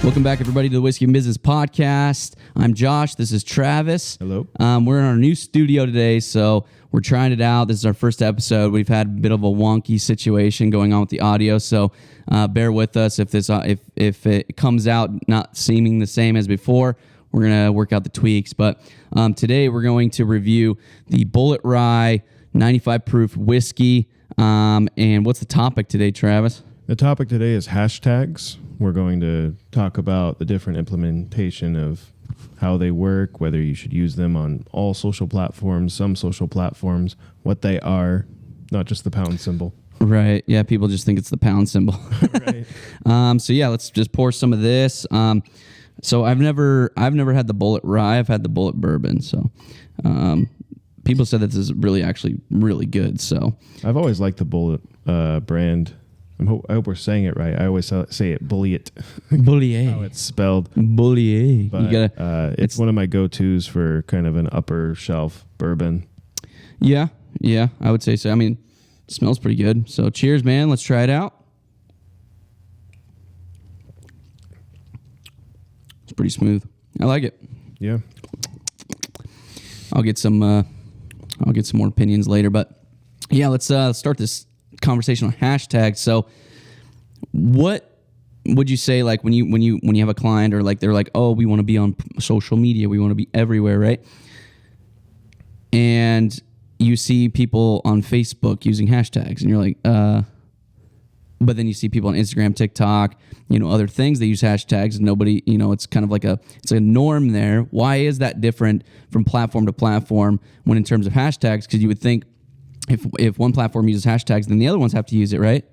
Welcome back, everybody, to the Whiskey and Business Podcast. I'm Josh. This is Travis. Hello. We're in our new studio today, so we're trying it out. This is our first episode. We've had a bit of a wonky situation going on with the audio, so bear with us if this if it comes out not seeming the same as before. We're gonna work out the tweaks, but today we're going to review the Bulleit Rye 95 proof whiskey. And what's the topic today, Travis? The topic today is hashtags. We're going to talk about the different implementation of how they work, whether you should use them on all social platforms, some social platforms, what they are, not just the pound symbol. Right. Yeah, people just think it's the pound symbol. Right. So yeah, let's just pour some of this. So I've never had the Bulleit Rye. I've had the Bulleit Bourbon. So people said that this is actually really good. So I've always liked the Bulleit brand. I hope we're saying it right. I always say it Bulleit. Bulleit. How it's spelled. Bulleit. But You gotta, it's one of my go-tos for kind of an upper shelf bourbon. Yeah, I would say so. I mean, it smells pretty good. So cheers, man. Let's try it out. It's pretty smooth. I like it. Yeah. I'll get some more opinions later, but yeah, let's start this conversation on hashtags. So what would you say, like when you have a client, or like they're like, oh, we want to be on social media, we want to be everywhere, right? And you see people on Facebook using hashtags, and you're like, but then you see people on Instagram, TikTok, other things, they use hashtags, and nobody, it's kind of like it's a norm there. Why is that different from platform to platform when in terms of hashtags? Because you would think if one platform uses hashtags, then the other ones have to use it, right?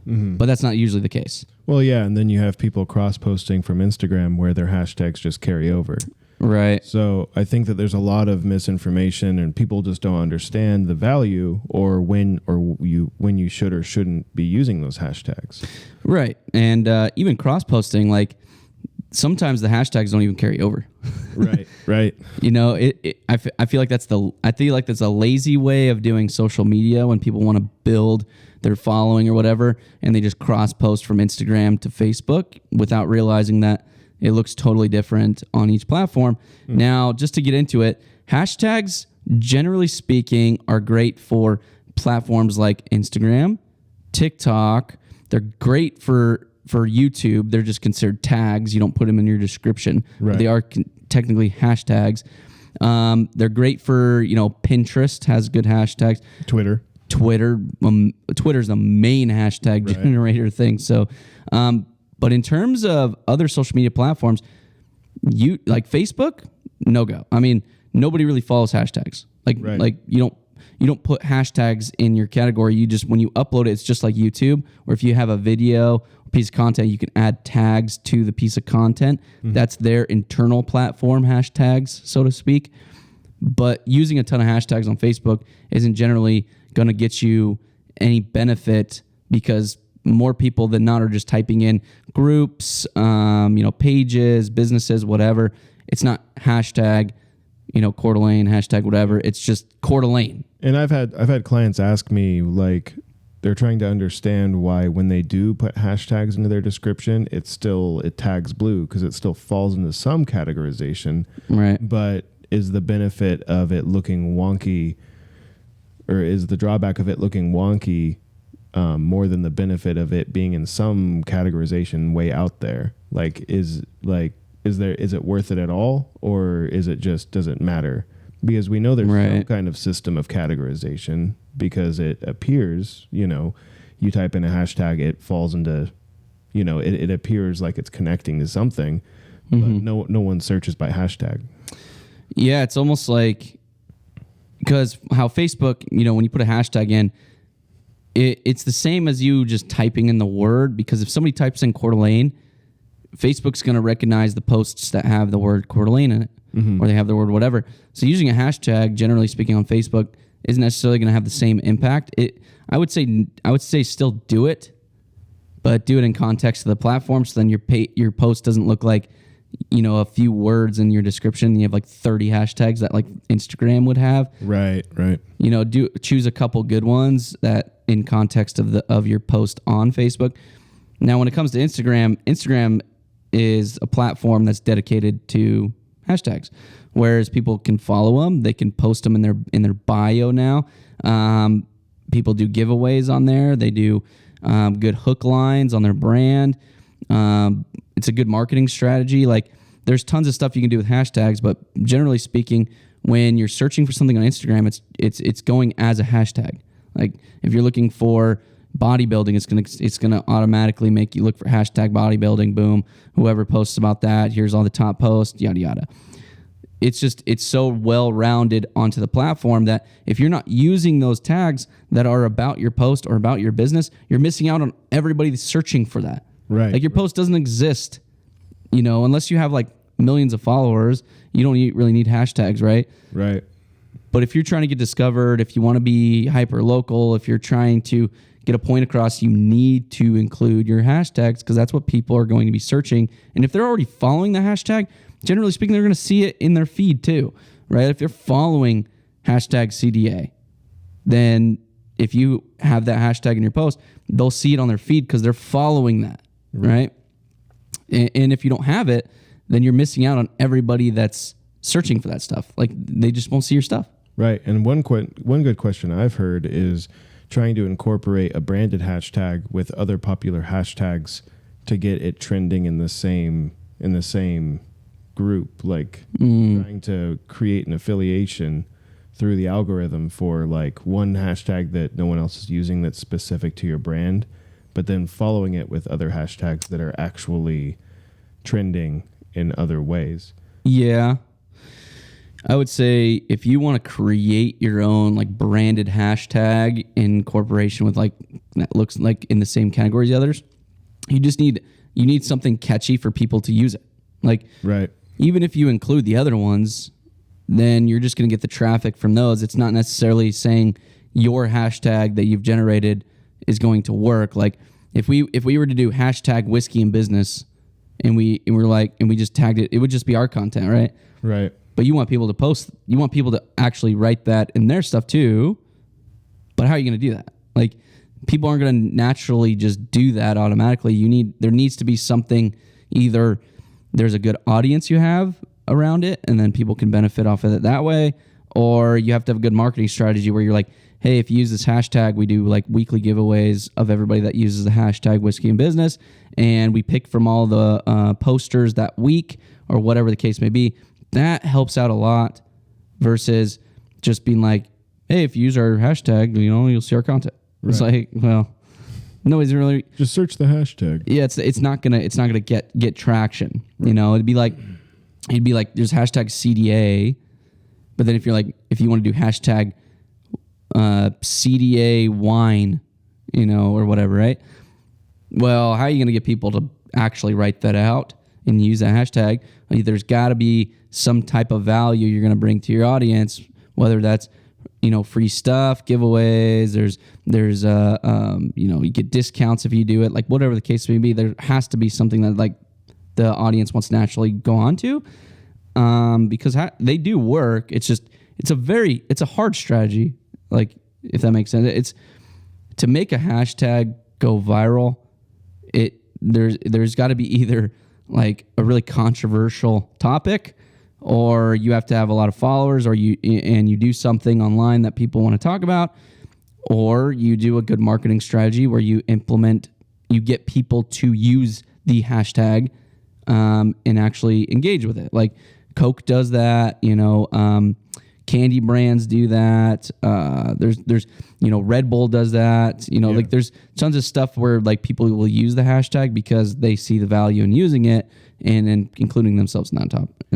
Mm-hmm. But that's not usually the case. Well, yeah, and then you have people cross-posting from Instagram where their hashtags just carry over. Right. So I think that there's a lot of misinformation, and people just don't understand the value or when you should or shouldn't be using those hashtags. Right. And even cross-posting, like sometimes the hashtags don't even carry over. Right. I feel like that's a lazy way of doing social media when people want to build their following or whatever, and they just cross-post from Instagram to Facebook without realizing that it looks totally different on each platform. Now, just to get into it, hashtags, generally speaking, are great for platforms like Instagram, TikTok. They're great for YouTube. They're just considered tags. You don't put them in your description. Right. They are technically hashtags. They're great for, Pinterest has good hashtags. Twitter's the main hashtag generator thing. So, but in terms of other social media platforms, you like Facebook, no go. I mean, nobody really follows hashtags. Like you don't put hashtags in your category. You just, when you upload it, it's just like YouTube, or if you have a video, piece of content, you can add tags to the piece of content. Mm-hmm. That's their internal platform hashtags, so to speak. But using a ton of hashtags on Facebook isn't generally going to get you any benefit, because more people than not are just typing in groups, pages, businesses, whatever. It's not hashtag, Coeur d'Alene, hashtag whatever. It's just Coeur d'Alene. And I've had clients ask me, like, they're trying to understand why when they do put hashtags into their description, it tags blue, because it still falls into some categorization. Right. But is the benefit of it looking wonky, or is the drawback of it looking wonky more than the benefit of it being in some categorization way out there? Is it worth it at all, or is it just doesn't matter? Because we know there's some kind of system of categorization, because it appears, you type in a hashtag, it falls into, it appears like it's connecting to something, but no one searches by hashtag. Yeah, it's almost like, because how Facebook, when you put a hashtag in, it's the same as you just typing in the word, because if somebody types in Coeur d'Alene, Facebook's going to recognize the posts that have the word Coeur d'Alene in it, or they have the word whatever. So using a hashtag, generally speaking, on Facebook isn't necessarily going to have the same impact. I would say still do it, but do it in context of the platform, so then your post doesn't look like, a few words in your description. You have like 30 hashtags that like Instagram would have. Right. Choose a couple good ones that in context of your post on Facebook. Now, when it comes to Instagram is a platform that's dedicated to hashtags, whereas people can follow them, they can post them in their bio now. People do giveaways on there. They do good hook lines on their brand. It's a good marketing strategy. Like, there's tons of stuff you can do with hashtags, but generally speaking, when you're searching for something on Instagram, it's going as a hashtag. Like, if you're looking for bodybuilding, it's gonna automatically make you look for hashtag bodybuilding. Boom, whoever posts about that, here's all the top posts, yada yada. It's so well rounded onto the platform that if you're not using those tags that are about your post or about your business, you're missing out on everybody that's searching for that. Right. Like, your post doesn't exist, unless you have like millions of followers. You don't really need hashtags, right? Right. But if you're trying to get discovered, if you want to be hyper local, if you're trying to get a point across, you need to include your hashtags, because that's what people are going to be searching. And if they're already following the hashtag, generally speaking, they're going to see it in their feed too, right? If they're following hashtag CDA, then if you have that hashtag in your post, they'll see it on their feed because they're following that, right? And if you don't have it, then you're missing out on everybody that's searching for that stuff. Like, they just won't see your stuff. Right. And one good question I've heard is trying to incorporate a branded hashtag with other popular hashtags to get it trending in the same group, like trying to create an affiliation through the algorithm for like one hashtag that no one else is using that's specific to your brand, but then following it with other hashtags that are actually trending in other ways. Yeah. I would say if you want to create your own like branded hashtag in corporation with like that looks like in the same category as the others, you need something catchy for people to use it. Like, right. Even if you include the other ones, then you're just going to get the traffic from those. It's not necessarily saying your hashtag that you've generated is going to work. Like, if we were to do hashtag whiskey in business and we just tagged it, it would just be our content, right? Right. But you want people to post, you want people to actually write that in their stuff too. But how are you going to do that? Like, people aren't going to naturally just do that automatically. There needs to be something, either there's a good audience you have around it and then people can benefit off of it that way, or you have to have a good marketing strategy where you're like, hey, if you use this hashtag, we do like weekly giveaways of everybody that uses the hashtag whiskey in business, and we pick from all the posters that week or whatever the case may be. That helps out a lot versus just being like, hey, if you use our hashtag, you'll see our content. Right. It's like, well, nobody's really just search the hashtag. Yeah, it's not gonna get traction. Right. It'd be like there's hashtag CDA, but then if you want to do hashtag CDA wine, or whatever, right? Well, how are you gonna get people to actually write that out and use that hashtag? There's got to be some type of value you're gonna bring to your audience, whether that's free stuff, giveaways. There's you get discounts if you do it. Like, whatever the case may be, there has to be something that like the audience wants to naturally go on to, because they do work. It's just it's a hard strategy. Like, if that makes sense, it's to make a hashtag go viral. There's got to be either like a really controversial topic, or you have to have a lot of followers, or you do something online that people want to talk about, or you do a good marketing strategy where you get people to use the hashtag and actually engage with it. Like, Coke does that, candy brands do that. There's Red Bull does that. Like, there's tons of stuff where like people will use the hashtag because they see the value in using it and including themselves in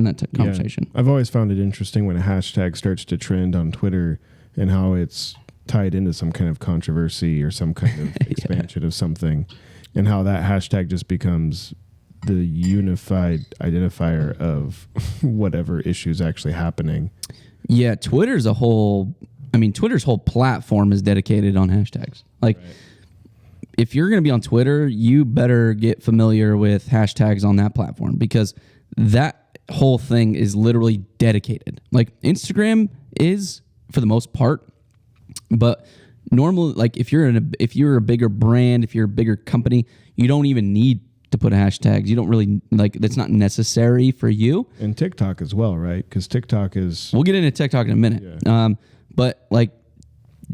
that conversation. I've always found it interesting when a hashtag starts to trend on Twitter and how it's tied into some kind of controversy or some kind of expansion of something, and how that hashtag just becomes the unified identifier of whatever issue's actually happening. Yeah, Twitter's whole platform is dedicated on hashtags. Like, right. If you're going to be on Twitter, you better get familiar with hashtags on that platform, because that whole thing is literally dedicated. Like, Instagram is for the most part, but normally, like, if you're a bigger brand, if you're a bigger company, you don't even need to put hashtags. You don't really like, that's not necessary for you. And TikTok as well, right? Because TikTok is... We'll get into TikTok in a minute. Yeah. But like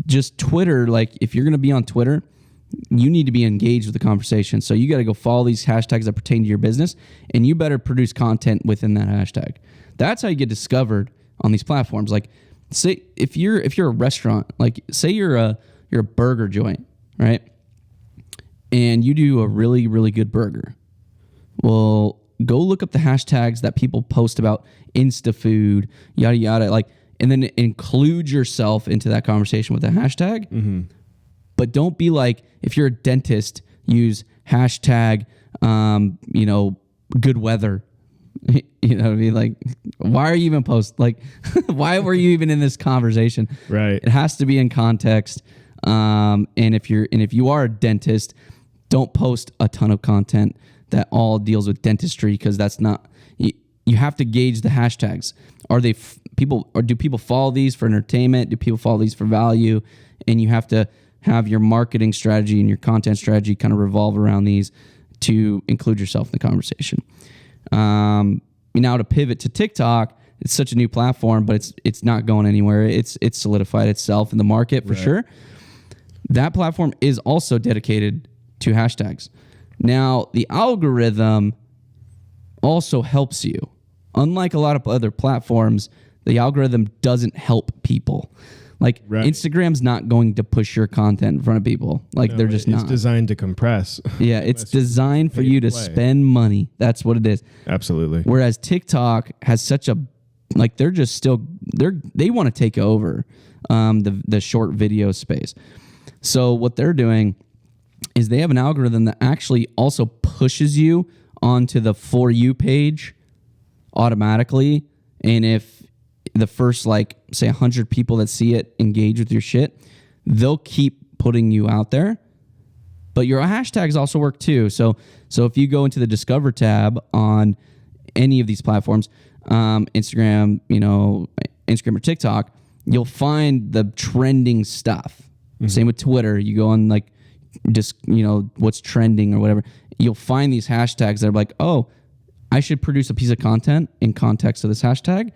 just Twitter, like if you're going to be on Twitter, you need to be engaged with the conversation. So you got to go follow these hashtags that pertain to your business, and you better produce content within that hashtag. That's how you get discovered on these platforms. Like say if you're a restaurant, like say you're a burger joint, right? And you do a really, really good burger. Well, go look up the hashtags that people post about Insta food, yada, yada, like, and then include yourself into that conversation with a hashtag. Mm-hmm. But don't be like, if you're a dentist, use hashtag, good weather. You know what I mean? Like, why are you even like, why were you even in this conversation? Right. It has to be in context. And if you are a dentist, don't post a ton of content that all deals with dentistry, because that's not, you have to gauge the hashtags. Are they people, or do people follow these for entertainment? Do people follow these for value? And you have to have your marketing strategy and your content strategy kind of revolve around these to include yourself in the conversation. Now to pivot to TikTok, it's such a new platform, but it's not going anywhere. It's solidified itself in the market for sure. That platform is also dedicated to hashtags. Now, the algorithm also helps you. Unlike a lot of other platforms, the algorithm doesn't help people. Like Instagram's not going to push your content in front of people. Like they're just not. It's designed to compress. Yeah, it's designed for you to spend money. That's what it is. Absolutely. Whereas TikTok has such a, like they want to take over the short video space. So what they're doing is they have an algorithm that actually also pushes you onto the For You page automatically. And if the first, like, say 100 people that see it engage with your shit, they'll keep putting you out there. But your hashtags also work too. So if you go into the Discover tab on any of these platforms, Instagram, Instagram or TikTok, you'll find the trending stuff. Mm-hmm. Same with Twitter. You go on like just, what's trending or whatever. You'll find these hashtags that are like, oh, I should produce a piece of content in context of this hashtag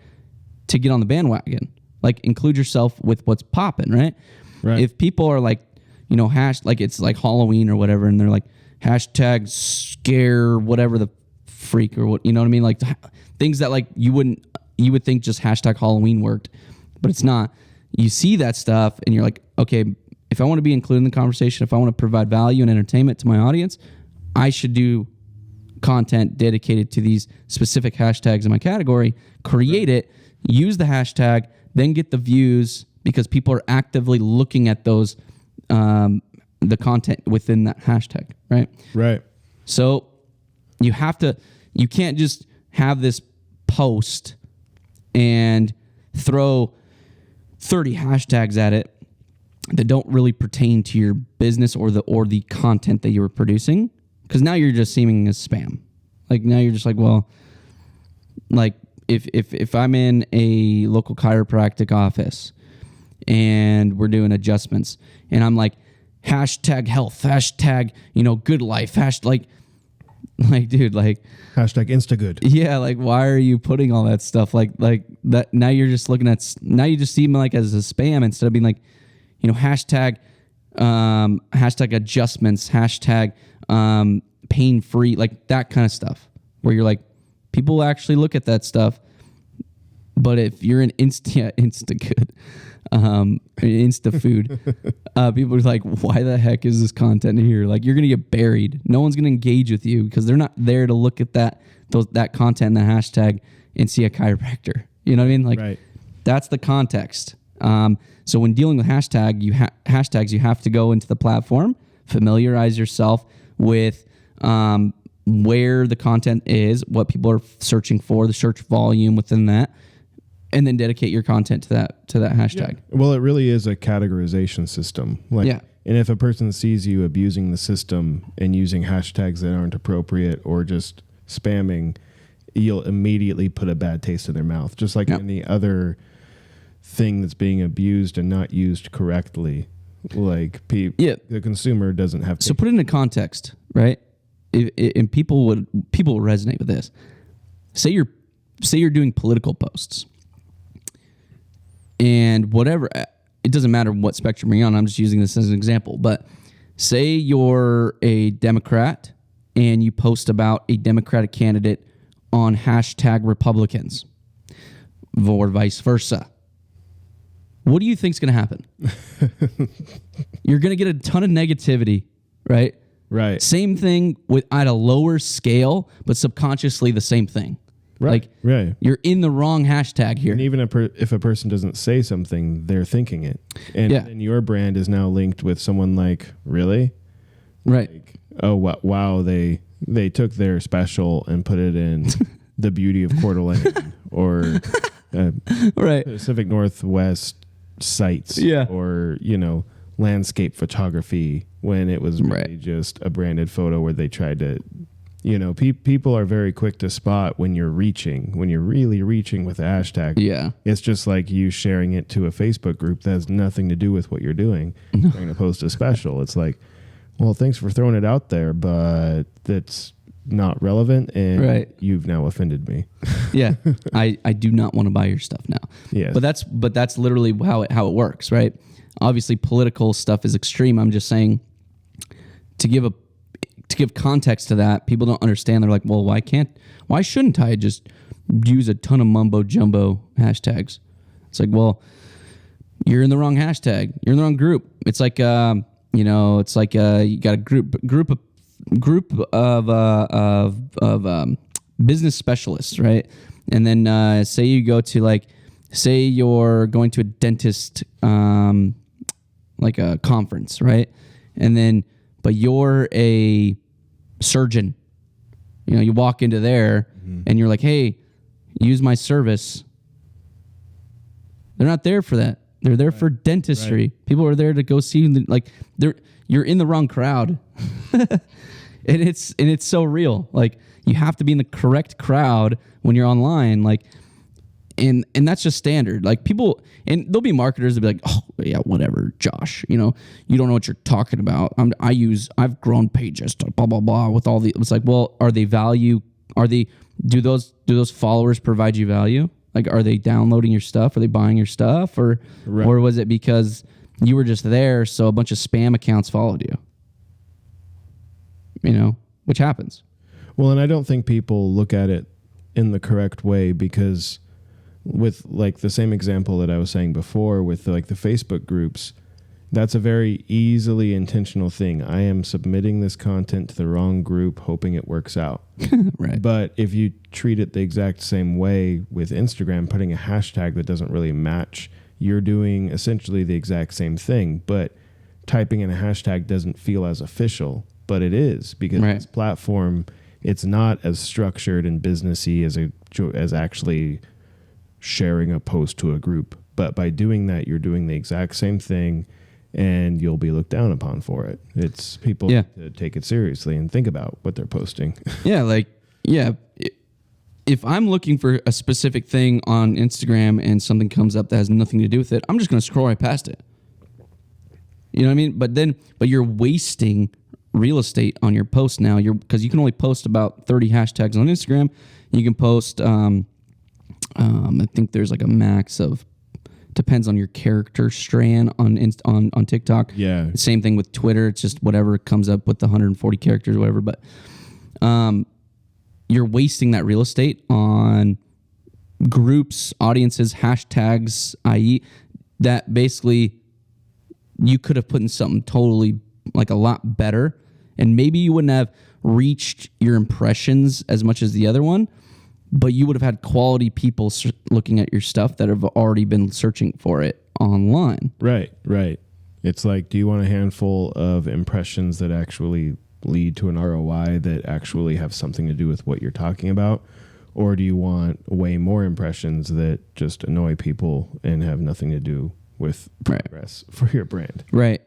to get on the bandwagon. Like include yourself with what's popping, right? Right. If people are like, like it's like Halloween or whatever, and they're like hashtag scare whatever the freak or what, you know what I mean? Like things that like you would think just hashtag Halloween worked, but it's not. You see that stuff and you're like, okay, if I want to be included in the conversation, if I want to provide value and entertainment to my audience, I should do content dedicated to these specific hashtags in my category, create it, use the hashtag, then get the views because people are actively looking at those, the content within that hashtag, right? Right. So you can't just have this post and throw 30 hashtags at it that don't really pertain to your business or the content that you were producing, because now you're just seeming as spam. Like now you're just like, well, like if I'm in a local chiropractic office and we're doing adjustments and I'm like hashtag health, hashtag good life, hashtag like dude, like hashtag Instagood. Yeah, like why are you putting all that stuff like that? Now you're just looking at, now you just see them like as a spam instead of being like, hashtag adjustments, hashtag pain free, like that kind of stuff where you're like, people actually look at that stuff. But if you're an Instagood, Insta food, people are like, why the heck is this content here? Like you're gonna get buried. No one's gonna engage with you because they're not there to look at that content, the hashtag, and see a chiropractor. You know what I mean? Like that's the context. So when dealing with hashtags, you have to go into the platform, familiarize yourself with where the content is, what people are searching for, the search volume within that, and then dedicate your content to that hashtag. Yeah. Well, it really is a categorization system. And if a person sees you abusing the system and using hashtags that aren't appropriate or just spamming, you'll immediately put a bad taste in their mouth, just like any other thing that's being abused and not used correctly. Like the consumer doesn't have to. So put it into context, right? and people will resonate with this. Say you're doing political posts, and whatever, it doesn't matter what spectrum you're on. I'm just using this as an example, but say you're a Democrat and you post about a Democratic candidate on hashtag Republicans, or vice versa. What do you think's going to happen? You're going to get a ton of negativity, right? Right. Same thing at a lower scale, but subconsciously the same thing. Right. Like, right. You're in the wrong hashtag here. And even if a person doesn't say something, they're thinking it. And, and your brand is now linked with someone like, really? Right. Like, oh, wow, they took their special and put it in the beauty of Coeur d'Alene or right. Pacific Northwest sites or, landscape photography when it was really just a branded photo where they tried to, people are very quick to spot when you're really reaching with a hashtag. Yeah. It's just like you sharing it to a Facebook group that has nothing to do with what you're doing. Trying to post a special. It's like, well, thanks for throwing it out there, but that's not relevant and you've now offended me. Yeah. I do not want to buy your stuff now. Yes. But that's literally how it works, right? Obviously political stuff is extreme. I'm just saying to give context to that, people don't understand. They're like, well, why shouldn't I just use a ton of mumbo jumbo hashtags? It's like, well, you're in the wrong hashtag. You're in the wrong group. It's like, you got a group of business specialists, right? And then say you go to say you're going to a dentist, like a conference, right? And then, but you're a surgeon. You walk into there and you're like, hey, use my service. They're not there for that. They're there for dentistry. Right. People are there to go see, you're in the wrong crowd. and it's so real. Like, you have to be in the correct crowd when you're online. Like, and that's just standard. Like, people, and there'll be marketers that be like, oh yeah, whatever, Josh, you don't know what you're talking about. I've grown pages to blah, blah, blah with all the, it's like, well, do those followers provide you value? Like, are they downloading your stuff? Are they buying your stuff? Or was it because you were just there, so a bunch of spam accounts followed you? Which happens. Well, and I don't think people look at it in the correct way, because with like the same example that I was saying before with like the Facebook groups, that's a very easily intentional thing. I am submitting this content to the wrong group, hoping it works out. Right. But if you treat it the exact same way with Instagram, putting a hashtag that doesn't really match, you're doing essentially the exact same thing. But typing in a hashtag doesn't feel as official, but it is, because this platform, it's not as structured and businessy as actually sharing a post to a group. But by doing that, you're doing the exact same thing, and you'll be looked down upon for it. It's people to take it seriously and think about what they're posting. If I'm looking for a specific thing on Instagram and something comes up that has nothing to do with it, I'm just going to scroll right past it. You know what I mean? But you're wasting real estate on your post now. Because you can only post about 30 hashtags on Instagram. You can post, I think there's like a max of, depends on your character strand on TikTok. Yeah. Same thing with Twitter. It's just whatever comes up with the 140 characters or whatever. But you're wasting that real estate on groups, audiences, hashtags, i.e. that basically you could have put in something totally like a lot better, and maybe you wouldn't have reached your impressions as much as the other one, but you would have had quality people looking at your stuff that have already been searching for it online. Right. It's like, do you want a handful of impressions that actually lead to an ROI that actually have something to do with what you're talking about? Or do you want way more impressions that just annoy people and have nothing to do with progress for your brand? Right.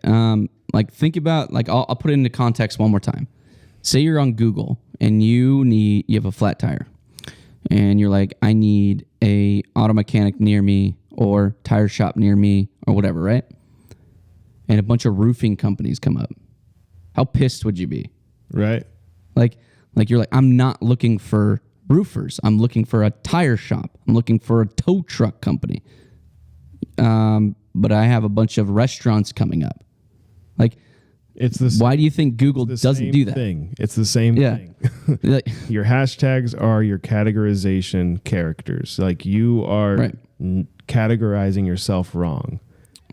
Like, think about, like, I'll put it into context one more time. Say you're on Google and you have a flat tire. And you're like, I need a auto mechanic near me or tire shop near me or whatever, right? And a bunch of roofing companies come up. How pissed would you be? Right. Like you're like, I'm not looking for roofers. I'm looking for a tire shop. I'm looking for a tow truck company. But I have a bunch of restaurants coming up. Like, why do you think Google doesn't do that? It's the same thing. Your hashtags are your categorization characters. Like, you are categorizing yourself wrong.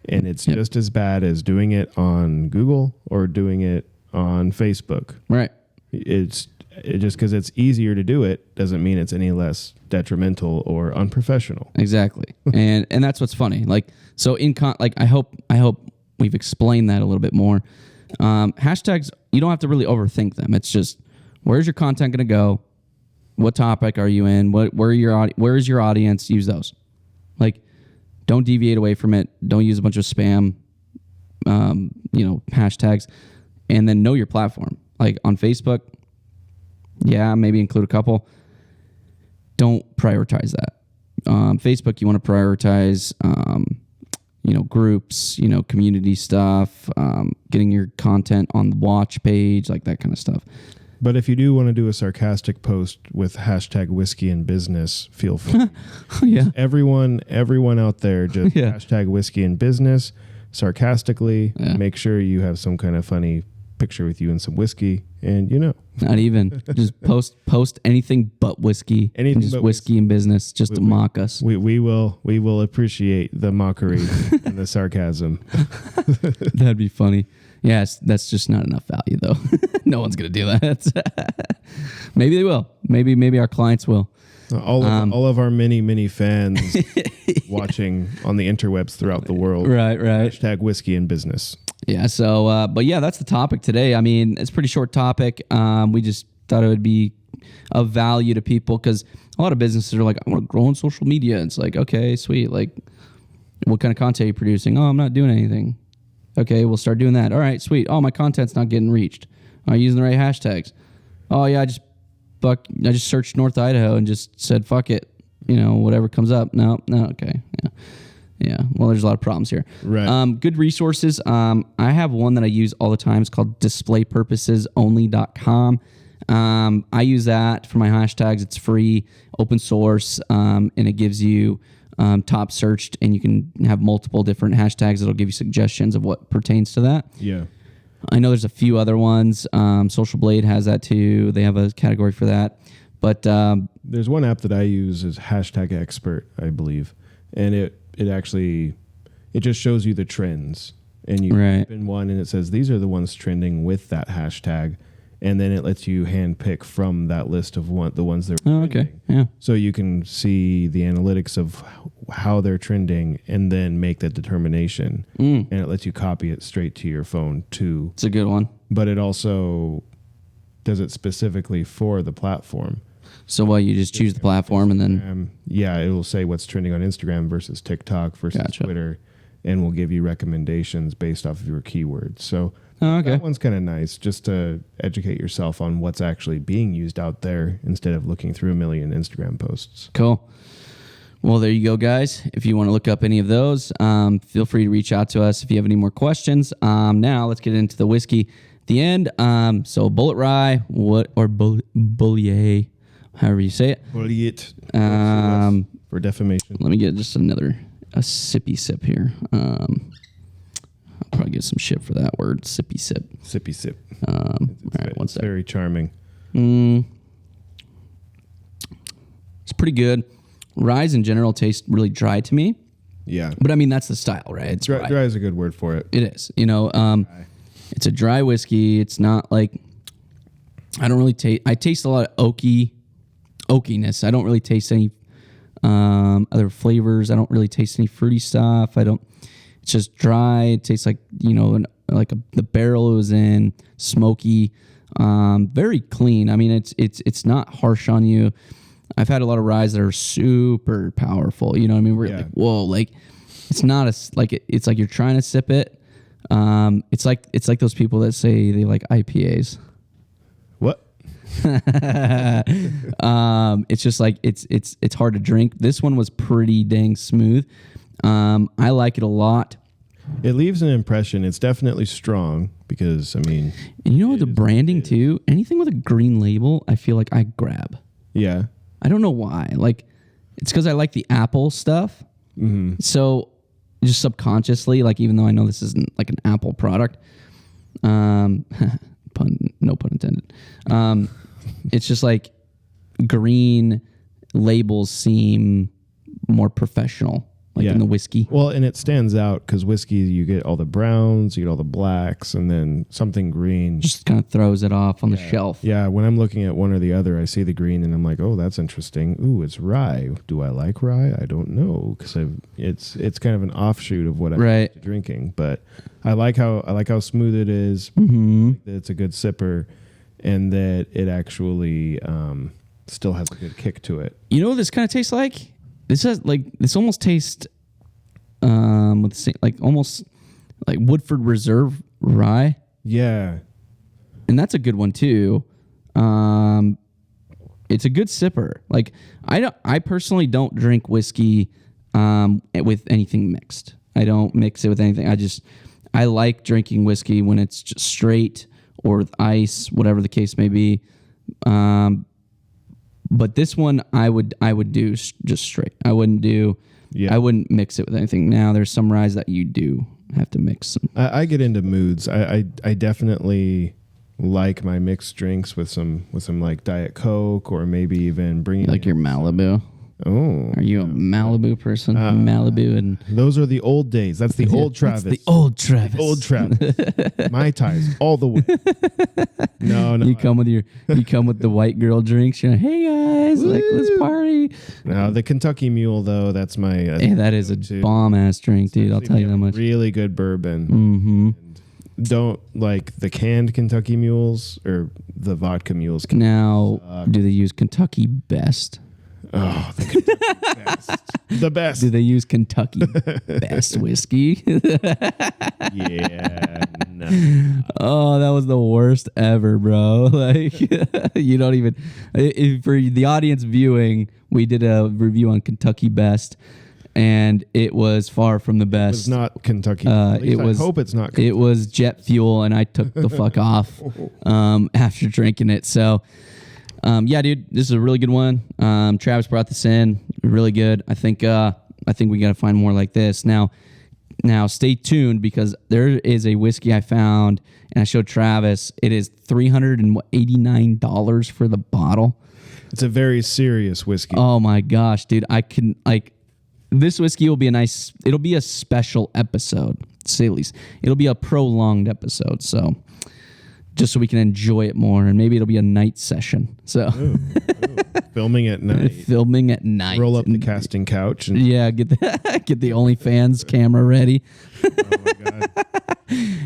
And it's just as bad as doing it on Google or doing it on Facebook. Right. Just because it's easier to do it doesn't mean it's any less detrimental or unprofessional. Exactly. and that's what's funny. Like, so I hope we've explained that a little bit more. Hashtags, you don't have to really overthink them. It's just, where's your content going to go? What topic are you in? Where is your audience? Use those. Like, don't deviate away from it. Don't use a bunch of spam, hashtags, and then know your platform. Like on Facebook, maybe include a couple. Don't prioritize that. Facebook, you want to prioritize, groups, community stuff, getting your content on the watch page, like that kind of stuff. But if you do want to do a sarcastic post with hashtag whiskey in business, feel free. Everyone out there, just hashtag whiskey in business, sarcastically. Make sure you have some kind of funny picture with you and some whiskey, and not even just post anything but whiskey. Anything just but whiskey in business, just to mock us. We will appreciate the mockery and the sarcasm. That'd be funny. Yes, that's just not enough value though. No one's gonna do that. Maybe they will. Maybe our clients will. All of our many fans watching on the interwebs throughout the world. Right. Hashtag whiskey in business. Yeah. So, but that's the topic today. I mean, it's a pretty short topic. We just thought it would be of value to people because a lot of businesses are like, I want to grow on social media. It's like, okay, sweet. Like, what kind of content are you producing? Oh, I'm not doing anything. Okay, we'll start doing that. All right, sweet. Oh, my content's not getting reached. Are you using the right hashtags? Oh yeah, I just searched North Idaho and just said fuck it. Whatever comes up. No, okay. Yeah. Well, there's a lot of problems here. Right. Good resources. I have one that I use all the time. It's called displaypurposesonly.com. I use that for my hashtags. It's free, open source, and it gives you top searched, and you can have multiple different hashtags that'll give you suggestions of what pertains to that. Yeah. I know there's a few other ones. Social Blade has that too. They have a category for that. But there's one app that I use is hashtag expert, I believe. And it just shows you the trends. And you type in one and it says, these are the ones trending with that hashtag. And then it lets you handpick from that list of the ones that are trending. Okay. Yeah. So you can see the analytics of how they're trending and then make that determination. And it lets you copy it straight to your phone too. It's a good one. But it also does it specifically for the platform. So you just choose the platform and then... it will say what's trending on Instagram versus TikTok versus Twitter. And will give you recommendations based off of your keywords. So... that one's kind of nice just to educate yourself on what's actually being used out there instead of looking through a million Instagram posts. Cool. Well, there you go, guys. If you want to look up any of those, feel free to reach out to us if you have any more questions. Now, let's get into the whiskey. At the end, so Bulleit Rye, Bulleit, however you say it. Bulleit. For defamation. Let me get just a sippy sip here. I'll probably get some shit for that word. Sippy sip. Sippy sip. All right, one sec. Very charming. It's pretty good. Ryes in general taste really dry to me. Yeah. But I mean, that's the style, right? It's dry is a good word for it. It is. It's a dry whiskey. It's not like, I don't really taste, I taste a lot of oakiness. I don't really taste any other flavors. I don't really taste any fruity stuff. It's just dry. It tastes like, the barrel it was in, smoky, very clean. I mean, it's not harsh on you. I've had a lot of ryes that are super powerful. You know what I mean? Where you're like, whoa, like it's not it's like you're trying to sip it. It's like those people that say they like IPAs. What? It's just like it's hard to drink. This one was pretty dang smooth. I like it a lot. It leaves an impression. It's definitely strong because, I mean... And you know what, the branding too, anything with a green label, I feel like I grab. Yeah. I don't know why. Like, it's because I like the Apple stuff. Mm-hmm. So just subconsciously, like, even though I know this isn't like an Apple product, no pun intended. It's just like green labels seem more professional, like in the whiskey. Well, and it stands out because whiskey, you get all the browns, you get all the blacks, and then something green. Just kind of throws it off on the shelf. Yeah, when I'm looking at one or the other, I see the green and I'm like, oh, that's interesting. Ooh, it's rye. Do I like rye? I don't know because it's kind of an offshoot of what I'm used to drinking. But I like how smooth it is. Mm-hmm. That it's a good sipper, and that it actually still has a good kick to it. You know what this kind of tastes like? This almost tastes with the same, like almost like Woodford Reserve rye. Yeah. And that's a good one too. It's a good sipper. Like I personally don't drink whiskey with anything mixed. I don't mix it with anything. I like drinking whiskey when it's just straight or with ice, whatever the case may be. But this one I would do just straight. I wouldn't mix it with anything. Now there's some ryes that you do have to mix them. I get into moods. I definitely like my mixed drinks with some like Diet Coke or maybe even bringing like your Malibu. Oh, are you a Malibu person? Malibu and those are the old days. That's the old Travis. That's the old Travis. The old Travis. Mai Tais all the way. No. You come with the white girl drinks. You're like, hey guys, like let's party. No, the Kentucky Mule though. That's my. That is a bomb ass drink, dude. I'll tell you that much. Really good bourbon. Mm-hmm. Don't like the canned Kentucky Mules or the vodka mules. Now, do they use Kentucky Best? Oh, the Kentucky Best. The best. Do they use Kentucky Best whiskey? Yeah. No. Oh, that was the worst ever, bro. Like, you don't even. For the audience viewing, we did a review on Kentucky Best, and it was far from the best. It was not Kentucky. I hope it's not Kentucky. It was jet fuel, and I took the fuck off after drinking it. So. Yeah, dude, this is a really good one. Travis brought this in, really good. I think we got to find more like this. Now, stay tuned because there is a whiskey I found and I showed Travis. It is $389 for the bottle. It's a very serious whiskey. Oh my gosh, dude! This whiskey will be it'll be a special episode, to say the least. It'll be a prolonged episode, so. Just so we can enjoy it more, and maybe it'll be a night session. So, filming at night. Filming at night. Roll up the casting couch. And get the OnlyFans camera ready. Oh my God.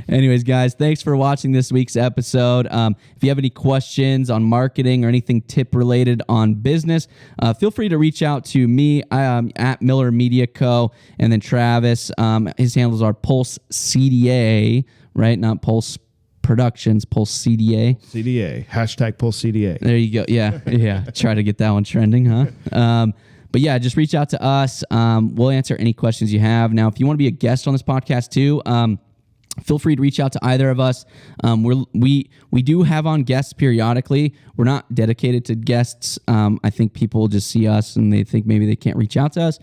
Anyways, guys, thanks for watching this week's episode. If you have any questions on marketing or anything tip related on business, feel free to reach out to me at Miller Media Co. And then Travis, his handles are Pulse CDA, right? Not Pulse Productions, Pulse CDA. CDA. Hashtag Pulse CDA. There you go. Yeah. Try to get that one trending, huh? But yeah, just reach out to us. We'll answer any questions you have. Now, if you want to be a guest on this podcast too, feel free to reach out to either of us. We do have on guests periodically. We're not dedicated to guests. I think people just see us and they think maybe they can't reach out to us.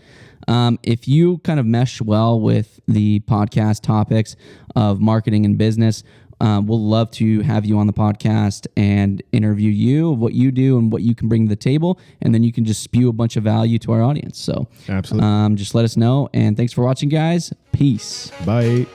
If you kind of mesh well with the podcast topics of marketing and business, we'll love to have you on the podcast and interview you, what you do and what you can bring to the table. And then you can just spew a bunch of value to our audience. So absolutely. Just let us know. And thanks for watching, guys. Peace. Bye.